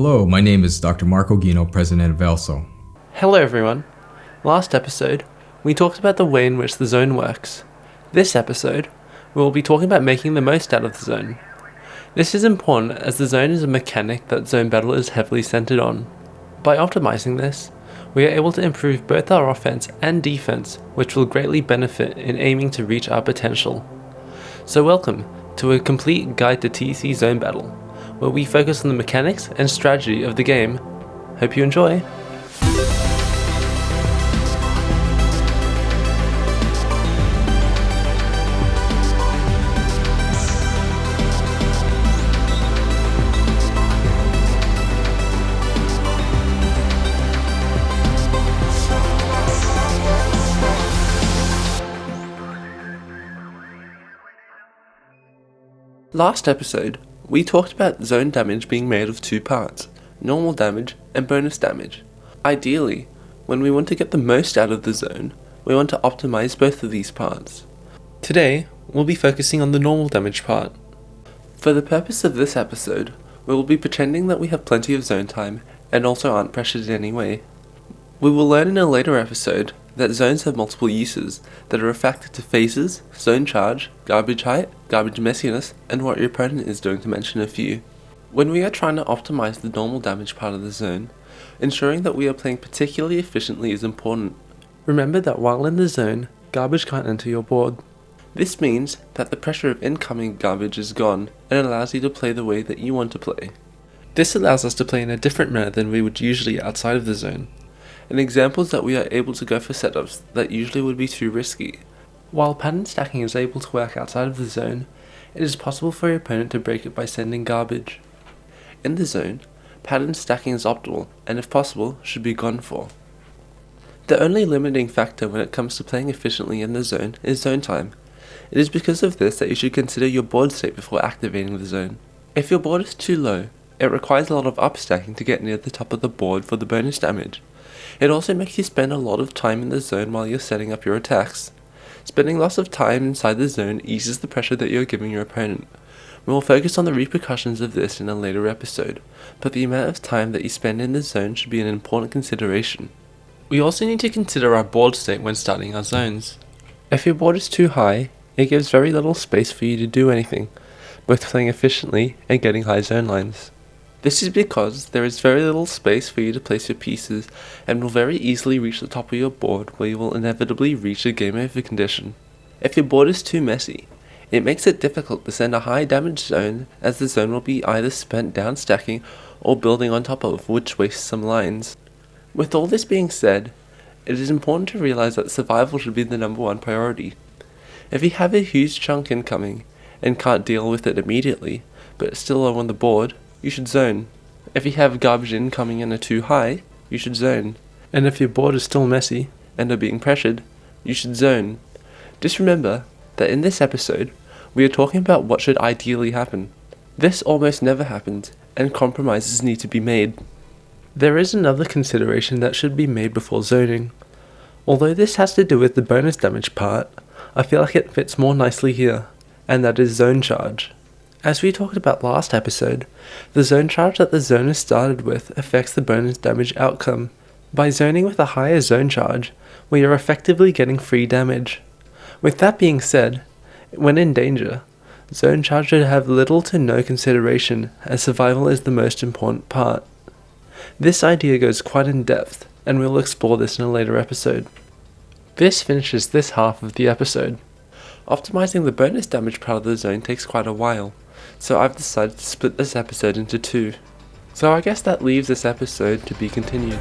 Hello, my name is Dr. Marco Gino, president of ELSO. Hello everyone. Last episode, we talked about the way in which the zone works. This episode, we will be talking about making the most out of the zone. This is important as the zone is a mechanic that Zone Battle is heavily centered on. By optimizing this, we are able to improve both our offense and defense, which will greatly benefit in aiming to reach our potential. So welcome to a complete guide to TC Zone Battle, where we focus on the mechanics and strategy of the game. Hope you enjoy. Last episode, we talked about zone damage being made of two parts, normal damage and bonus damage. Ideally, when we want to get the most out of the zone, we want to optimize both of these parts. Today, we'll be focusing on the normal damage part. For the purpose of this episode, we will be pretending that we have plenty of zone time and also aren't pressured in any way. We will learn in a later episode that zones have multiple uses that are a factor to phases, zone charge, garbage height, garbage messiness, and what your opponent is doing, to mention a few. When we are trying to optimize the normal damage part of the zone, ensuring that we are playing particularly efficiently is important. Remember that while in the zone, garbage can't enter your board. This means that the pressure of incoming garbage is gone and allows you to play the way that you want to play. This allows us to play in a different manner than we would usually outside of the zone. An example is that we are able to go for setups that usually would be too risky. While pattern stacking is able to work outside of the zone, it is possible for your opponent to break it by sending garbage. In the zone, pattern stacking is optimal and if possible should be gone for. The only limiting factor when it comes to playing efficiently in the zone is zone time. It is because of this that you should consider your board state before activating the zone. If your board is too low, it requires a lot of upstacking to get near the top of the board for the bonus damage. It also makes you spend a lot of time in the zone while you're setting up your attacks. Spending lots of time inside the zone eases the pressure that you're giving your opponent. We will focus on the repercussions of this in a later episode, but the amount of time that you spend in the zone should be an important consideration. We also need to consider our board state when starting our zones. If your board is too high, it gives very little space for you to do anything, both playing efficiently and getting high zone lines. This is because there is very little space for you to place your pieces and will very easily reach the top of your board where you will inevitably reach a game over condition. If your board is too messy, it makes it difficult to send a high damage zone as the zone will be either spent down stacking or building on top of, which wastes some lines. With all this being said, it is important to realize that survival should be the number one priority. If you have a huge chunk incoming and can't deal with it immediately, but still low on the board, you should zone. If you have garbage incoming and are too high, you should zone. And if your board is still messy and are being pressured, you should zone. Just remember that in this episode, we are talking about what should ideally happen. This almost never happens, and compromises need to be made. There is another consideration that should be made before zoning. Although this has to do with the bonus damage part, I feel like it fits more nicely here, and that is zone charge. As we talked about last episode, the zone charge that the zone is started with affects the bonus damage outcome. By zoning with a higher zone charge, we are effectively getting free damage. With that being said, when in danger, zone charge should have little to no consideration as survival is the most important part. This idea goes quite in depth, and we will explore this in a later episode. This finishes this half of the episode. Optimizing the bonus damage part of the zone takes quite a while, so I've decided to split this episode into two. So I guess that leaves this episode to be continued.